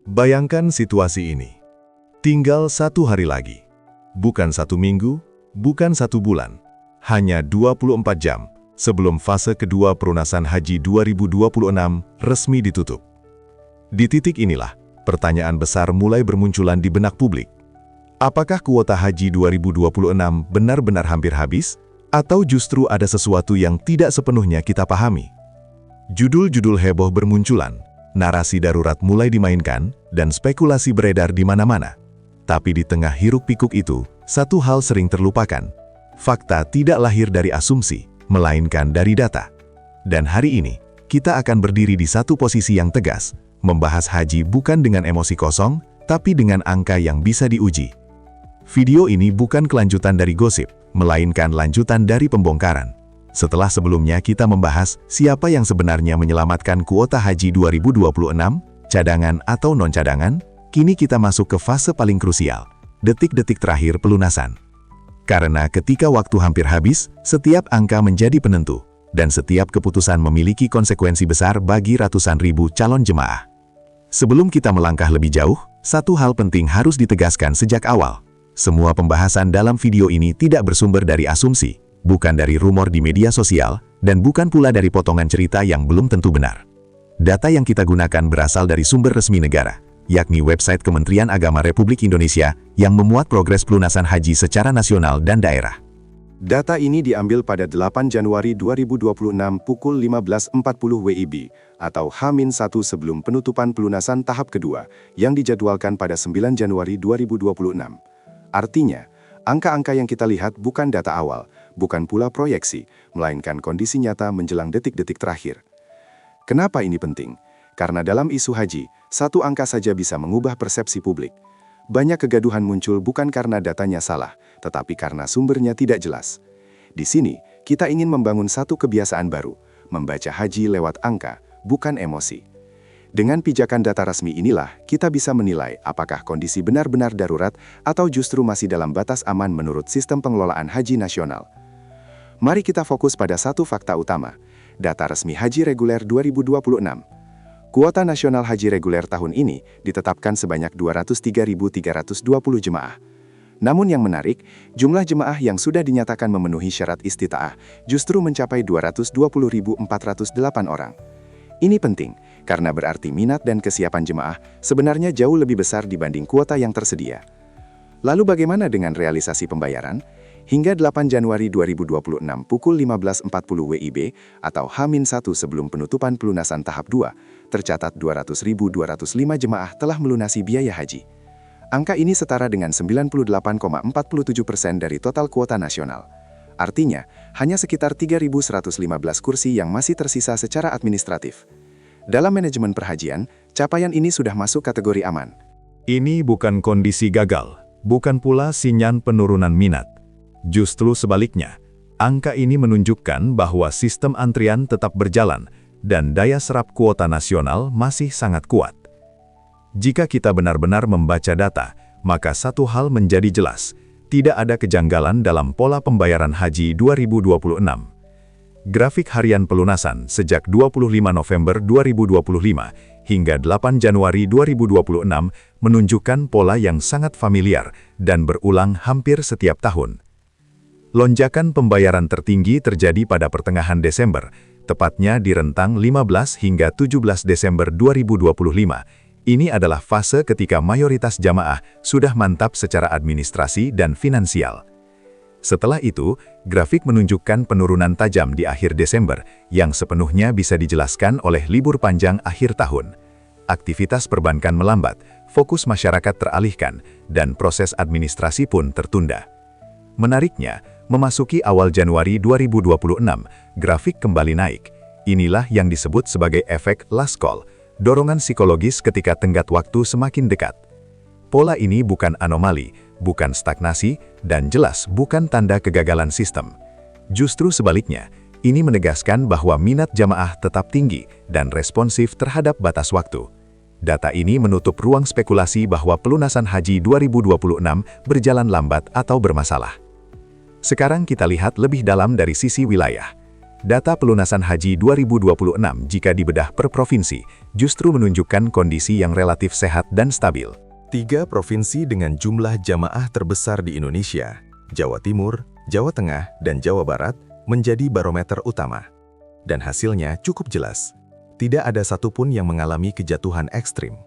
Bayangkan situasi ini. Tinggal 1 hari lagi. Bukan 1 minggu, bukan 1 bulan. Hanya 24 jam sebelum fase kedua pelunasan haji 2026 resmi ditutup. Di titik inilah, pertanyaan besar mulai bermunculan di benak publik. Apakah kuota haji 2026 benar-benar hampir habis? Atau justru ada sesuatu yang tidak sepenuhnya kita pahami? Judul-judul heboh bermunculan, narasi darurat mulai dimainkan, dan spekulasi beredar di mana-mana. Tapi di tengah hiruk-pikuk itu, satu hal sering terlupakan. Fakta tidak lahir dari asumsi, melainkan dari data. Dan hari ini, kita akan berdiri di satu posisi yang tegas, membahas haji bukan dengan emosi kosong, tapi dengan angka yang bisa diuji. Video ini bukan kelanjutan dari gosip, melainkan lanjutan dari pembongkaran. Setelah sebelumnya kita membahas siapa yang sebenarnya menyelamatkan kuota haji 2026, cadangan atau non-cadangan, kini kita masuk ke fase paling krusial, detik-detik terakhir pelunasan. Karena ketika waktu hampir habis, setiap angka menjadi penentu, dan setiap keputusan memiliki konsekuensi besar bagi ratusan ribu calon jemaah. Sebelum kita melangkah lebih jauh, satu hal penting harus ditegaskan sejak awal. Semua pembahasan dalam video ini tidak bersumber dari asumsi, bukan dari rumor di media sosial, dan bukan pula dari potongan cerita yang belum tentu benar. Data yang kita gunakan berasal dari sumber resmi negara, yakni website Kementerian Agama Republik Indonesia yang memuat progres pelunasan haji secara nasional dan daerah. Data ini diambil pada 8 Januari 2026 pukul 15.40 WIB atau H-1 sebelum penutupan pelunasan tahap kedua yang dijadwalkan pada 9 Januari 2026. Artinya, angka-angka yang kita lihat bukan data awal, bukan pula proyeksi, melainkan kondisi nyata menjelang detik-detik terakhir. Kenapa ini penting? Karena dalam isu haji, satu angka saja bisa mengubah persepsi publik. Banyak kegaduhan muncul bukan karena datanya salah, tetapi karena sumbernya tidak jelas. Di sini, kita ingin membangun satu kebiasaan baru, membaca haji lewat angka, bukan emosi. Dengan pijakan data resmi inilah, kita bisa menilai apakah kondisi benar-benar darurat atau justru masih dalam batas aman menurut sistem pengelolaan haji nasional. Mari kita fokus pada satu fakta utama, data resmi haji reguler 2026. Kuota nasional haji reguler tahun ini ditetapkan sebanyak 203.320 jemaah. Namun yang menarik, jumlah jemaah yang sudah dinyatakan memenuhi syarat istita'ah justru mencapai 220.408 orang. Ini penting, karena berarti minat dan kesiapan jemaah sebenarnya jauh lebih besar dibanding kuota yang tersedia. Lalu bagaimana dengan realisasi pembayaran? Hingga 8 Januari 2026 pukul 15.40 WIB atau H-1 sebelum penutupan pelunasan tahap 2, tercatat 200.205 jemaah telah melunasi biaya haji. Angka ini setara dengan 98,47% dari total kuota nasional. Artinya, hanya sekitar 3.115 kursi yang masih tersisa secara administratif. Dalam manajemen perhajian, capaian ini sudah masuk kategori aman. Ini bukan kondisi gagal, bukan pula sinyal penurunan minat. Justru sebaliknya, angka ini menunjukkan bahwa sistem antrian tetap berjalan dan daya serap kuota nasional masih sangat kuat. Jika kita benar-benar membaca data, maka satu hal menjadi jelas, tidak ada kejanggalan dalam pola pembayaran haji 2026. Grafik harian pelunasan sejak 25 November 2025 hingga 8 Januari 2026 menunjukkan pola yang sangat familiar dan berulang hampir setiap tahun. Lonjakan pembayaran tertinggi terjadi pada pertengahan Desember, tepatnya di rentang 15 hingga 17 Desember 2025. Ini adalah fase ketika mayoritas jamaah sudah mantap secara administrasi dan finansial. Setelah itu, grafik menunjukkan penurunan tajam di akhir Desember yang sepenuhnya bisa dijelaskan oleh libur panjang akhir tahun. Aktivitas perbankan melambat, fokus masyarakat teralihkan, dan proses administrasi pun tertunda. Menariknya, memasuki awal Januari 2026, grafik kembali naik. Inilah yang disebut sebagai efek last call, dorongan psikologis ketika tenggat waktu semakin dekat. Pola ini bukan anomali, bukan stagnasi, dan jelas bukan tanda kegagalan sistem. Justru sebaliknya, ini menegaskan bahwa minat jamaah tetap tinggi dan responsif terhadap batas waktu. Data ini menutup ruang spekulasi bahwa pelunasan haji 2026 berjalan lambat atau bermasalah. Sekarang kita lihat lebih dalam dari sisi wilayah. Data pelunasan haji 2026 jika dibedah per provinsi justru menunjukkan kondisi yang relatif sehat dan stabil. 3 provinsi dengan jumlah jamaah terbesar di Indonesia, Jawa Timur, Jawa Tengah, dan Jawa Barat, menjadi barometer utama. Dan hasilnya cukup jelas. Tidak ada satupun yang mengalami kejatuhan ekstrim.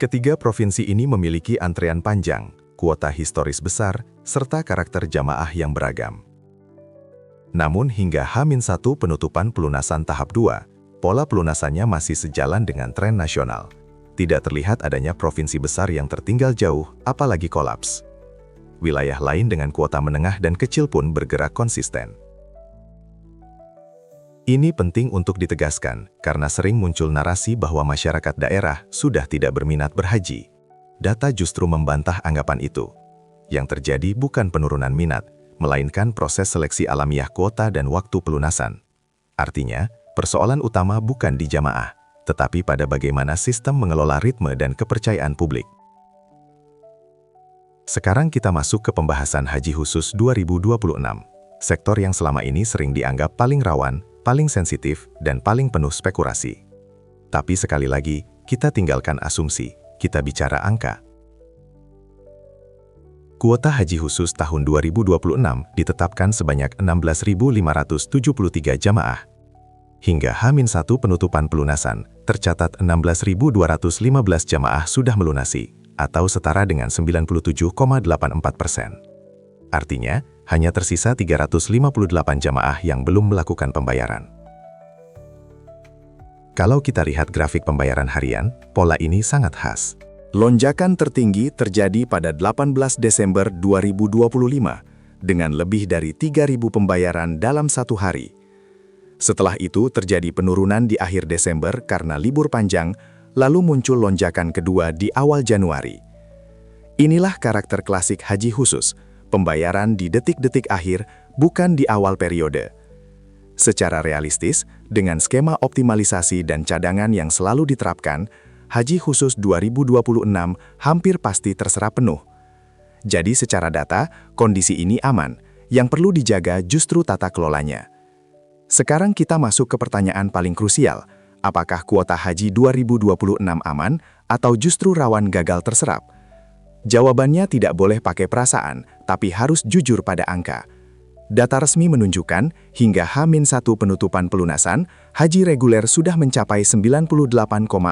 Ketiga provinsi ini memiliki antrean panjang, kuota historis besar, serta karakter jamaah yang beragam. Namun hingga H-1 penutupan pelunasan tahap 2, pola pelunasannya masih sejalan dengan tren nasional. Tidak terlihat adanya provinsi besar yang tertinggal jauh, apalagi kolaps. Wilayah lain dengan kuota menengah dan kecil pun bergerak konsisten. Ini penting untuk ditegaskan, karena sering muncul narasi bahwa masyarakat daerah sudah tidak berminat berhaji. Data justru membantah anggapan itu. Yang terjadi bukan penurunan minat, melainkan proses seleksi alamiah kuota dan waktu pelunasan. Artinya, persoalan utama bukan di jamaah, tetapi pada bagaimana sistem mengelola ritme dan kepercayaan publik. Sekarang kita masuk ke pembahasan haji khusus 2026, sektor yang selama ini sering dianggap paling rawan, paling sensitif, dan paling penuh spekulasi. Tapi sekali lagi, kita tinggalkan asumsi, kita bicara angka. Kuota haji khusus tahun 2026 ditetapkan sebanyak 16.573 jamaah. Hingga H-1 penutupan pelunasan, tercatat 16.215 jamaah sudah melunasi, atau setara dengan 97,84%. Artinya, hanya tersisa 358 jamaah yang belum melakukan pembayaran. Kalau kita lihat grafik pembayaran harian, pola ini sangat khas. Lonjakan tertinggi terjadi pada 18 Desember 2025, dengan lebih dari 3.000 pembayaran dalam satu hari. Setelah itu terjadi penurunan di akhir Desember karena libur panjang, lalu muncul lonjakan kedua di awal Januari. Inilah karakter klasik haji khusus, pembayaran di detik-detik akhir, bukan di awal periode. Secara realistis, dengan skema optimalisasi dan cadangan yang selalu diterapkan, haji khusus 2026 hampir pasti terserap penuh. Jadi secara data, kondisi ini aman. Yang perlu dijaga justru tata kelolanya. Sekarang kita masuk ke pertanyaan paling krusial. Apakah kuota haji 2026 aman atau justru rawan gagal terserap? Jawabannya tidak boleh pakai perasaan, tapi harus jujur pada angka. Data resmi menunjukkan, hingga H-1 penutupan pelunasan, haji reguler sudah mencapai 98,47%,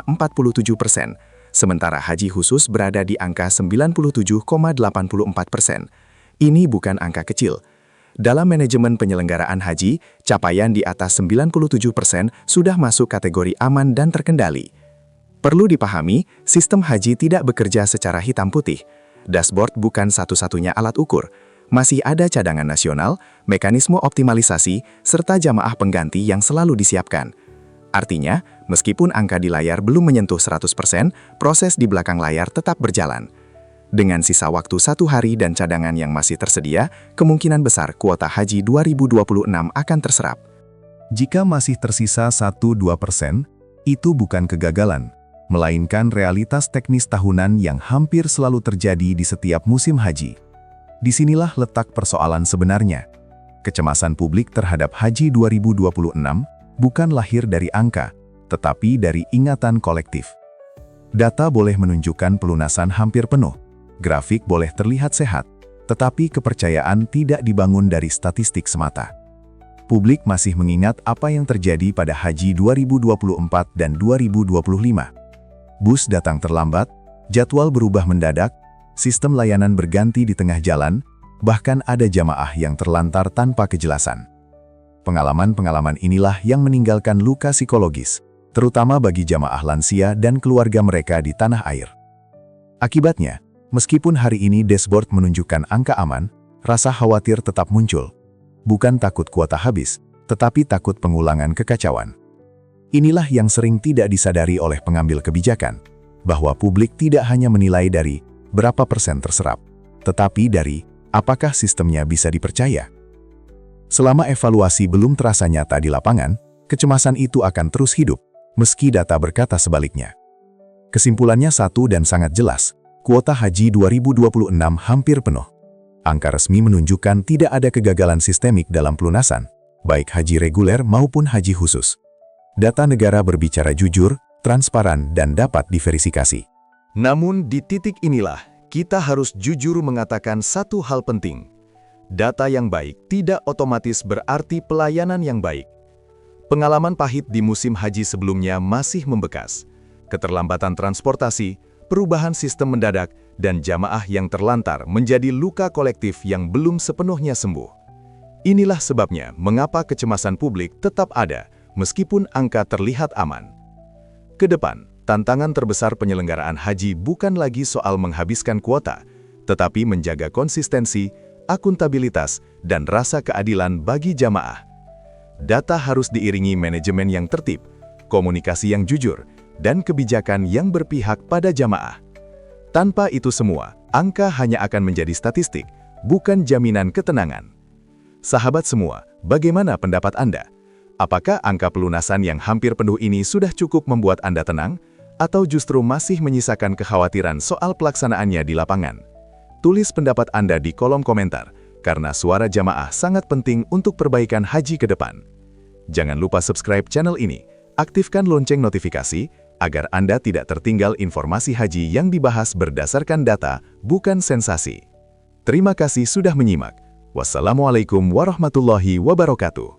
sementara haji khusus berada di angka 97,84%. Ini bukan angka kecil. Dalam manajemen penyelenggaraan haji, capaian di atas 97% sudah masuk kategori aman dan terkendali. Perlu dipahami, sistem haji tidak bekerja secara hitam putih. Dashboard bukan satu-satunya alat ukur. Masih ada cadangan nasional, mekanisme optimalisasi, serta jamaah pengganti yang selalu disiapkan. Artinya, meskipun angka di layar belum menyentuh 100%, proses di belakang layar tetap berjalan. Dengan sisa waktu 1 hari dan cadangan yang masih tersedia, kemungkinan besar kuota haji 2026 akan terserap. Jika masih tersisa 1-2%, itu bukan kegagalan, melainkan realitas teknis tahunan yang hampir selalu terjadi di setiap musim haji. Disinilah letak persoalan sebenarnya. Kecemasan publik terhadap haji 2026 bukan lahir dari angka, tetapi dari ingatan kolektif. Data boleh menunjukkan pelunasan hampir penuh, grafik boleh terlihat sehat, tetapi kepercayaan tidak dibangun dari statistik semata. Publik masih mengingat apa yang terjadi pada haji 2024 dan 2025. Bus datang terlambat, jadwal berubah mendadak, sistem layanan berganti di tengah jalan, bahkan ada jamaah yang terlantar tanpa kejelasan. Pengalaman-pengalaman inilah yang meninggalkan luka psikologis, terutama bagi jamaah lansia dan keluarga mereka di tanah air. Akibatnya, meskipun hari ini dashboard menunjukkan angka aman, rasa khawatir tetap muncul. Bukan takut kuota habis, tetapi takut pengulangan kekacauan. Inilah yang sering tidak disadari oleh pengambil kebijakan, bahwa publik tidak hanya menilai dari berapa persen terserap, tetapi dari apakah sistemnya bisa dipercaya. Selama evaluasi belum terasa nyata di lapangan, kecemasan itu akan terus hidup, meski data berkata sebaliknya. Kesimpulannya satu dan sangat jelas, kuota haji 2026 hampir penuh. Angka resmi menunjukkan tidak ada kegagalan sistemik dalam pelunasan, baik haji reguler maupun haji khusus. Data negara berbicara jujur, transparan, dan dapat diverifikasi. Namun di titik inilah, kita harus jujur mengatakan satu hal penting. Data yang baik tidak otomatis berarti pelayanan yang baik. Pengalaman pahit di musim haji sebelumnya masih membekas. Keterlambatan transportasi, perubahan sistem mendadak, dan jamaah yang terlantar menjadi luka kolektif yang belum sepenuhnya sembuh. Inilah sebabnya mengapa kecemasan publik tetap ada, meskipun angka terlihat aman. Kedepan, tantangan terbesar penyelenggaraan haji bukan lagi soal menghabiskan kuota, tetapi menjaga konsistensi, akuntabilitas, dan rasa keadilan bagi jamaah. Data harus diiringi manajemen yang tertib, komunikasi yang jujur, dan kebijakan yang berpihak pada jamaah. Tanpa itu semua, angka hanya akan menjadi statistik, bukan jaminan ketenangan. Sahabat semua, bagaimana pendapat Anda? Apakah angka pelunasan yang hampir penuh ini sudah cukup membuat Anda tenang, atau justru masih menyisakan kekhawatiran soal pelaksanaannya di lapangan? Tulis pendapat Anda di kolom komentar, karena suara jamaah sangat penting untuk perbaikan haji ke depan. Jangan lupa subscribe channel ini, aktifkan lonceng notifikasi, agar Anda tidak tertinggal informasi haji yang dibahas berdasarkan data, bukan sensasi. Terima kasih sudah menyimak. Wassalamualaikum warahmatullahi wabarakatuh.